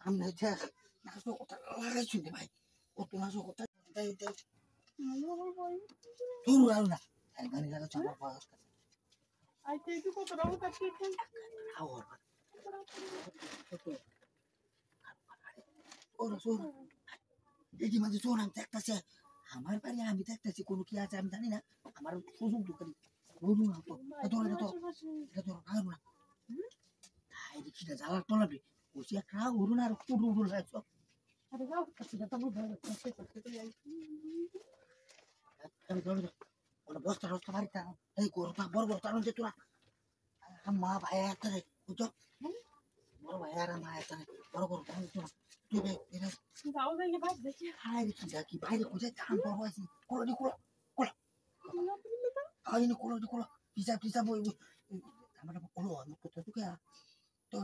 আমরা দেখ নাচো কথা লাগাইছি রে ভাই কত নাচো কথা দেই দেই তোর আর না গানি লাগাচ্ছ আমার বয়স কাছে আইতে একটু কত রাও কাছে খাও ওরা শোন এই মাঝে শোন আমি দেখতেছি আমার বাড়ি আমি দেখতেছি কোনো কি আছে আমি জানি না আমার সুযোগ দোকানি বলুন না তো এটা ধরো খাও না তাই দেখিটা জ্বালার তোলাবি বসে খাও উড়ুন আর উড়ু উড়ু লাগছো আরে যাও কাছে তো বুঝা যাচ্ছে করতে যাই আমি ধরো ওরা বস্তা রস্তা বাড়িতে এই গরুটা বড় বড় তার তোরা মা ভাই একটা বুঝছো বড় ভাই আর মা একটা বড় বড় তার তোরা তুই বে যাও যাই ভাই দেখি হাই দেখি দেখি বাইরে খুঁজে ধান বড় হয়েছি কোলো দি কোলো কোলো হাই নি কোলো পিসা পিসা বই আমার কোলো আমি কত তুই তো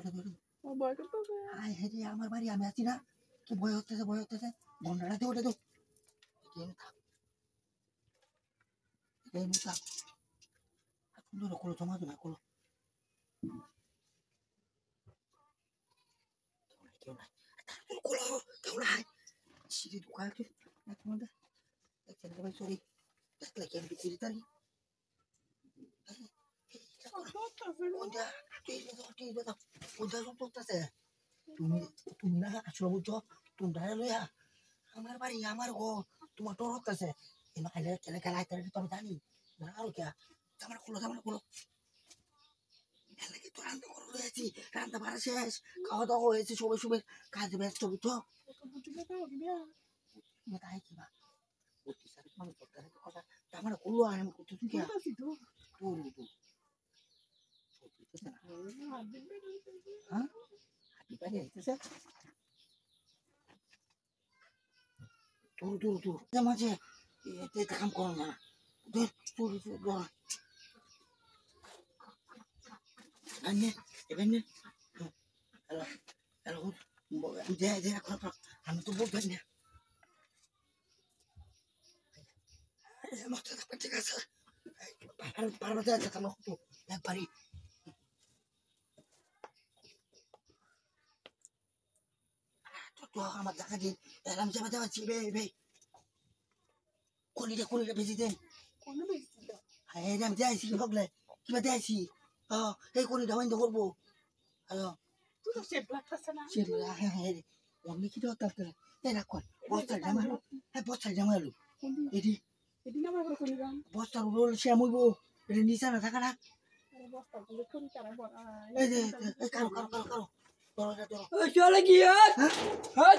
ভয় করতেছে হাই হে আমার বাড়ি আমি আছি না কি ভয় হতেছে বন্ডাটা দে ওটা দে কেন থাক কেন থাক সুন্দর কোলো জমা দে কোলো কেউ নাই কোলো কেউ নাই সিঁড়ি ঢুকা আছে এখন দেখছেন ভাই সরি দেখলে কেন বিক্রি তারি তুমি না আসলে বুঝছো তুমি লইয়া আমার বাড়ি আমার গো তোমার তোর হচ্ছে খেলে খেলা তো আমি জানি আরো কে আমার খোলো তো রান্না করে রয়েছি রান্না বাড়া শেষ খাওয়া দাওয়া হয়েছে সবাই সবাই কাজে ব্যস্ত বুঝছো তাই কি বা মানুষ কথা আমার করলো আর আমি করতে তুই হ্যাঁ হাতি পারে আইতেছে তোর মাঝে এতে কাম করো না তোর হ্যালো আমি তো বলবেন না ঠিক আছে পারবা যাচ্ছে আমার তো একবারই আমার দেখা দিন আমি যাবা যাচ্ছি বে কলিটা বেশি দেন হ্যাঁ আমি যাইছি হগলে কিবা যাইছি এই কলিটা হইতে করবো তুই তো সেট লাগতেছে না হ্যাঁ অন্য কি দরকার করে এই রাখ বস্তার জামাইলো এটি আমার করে কোনি গান বস্তার রোল শ্যাম হইব এটা নিচে না থাকা না আরে বস্তা গুলো কোন তারা বড় এই যে কারো চলে কি হ্যাঁ হ্যাঁ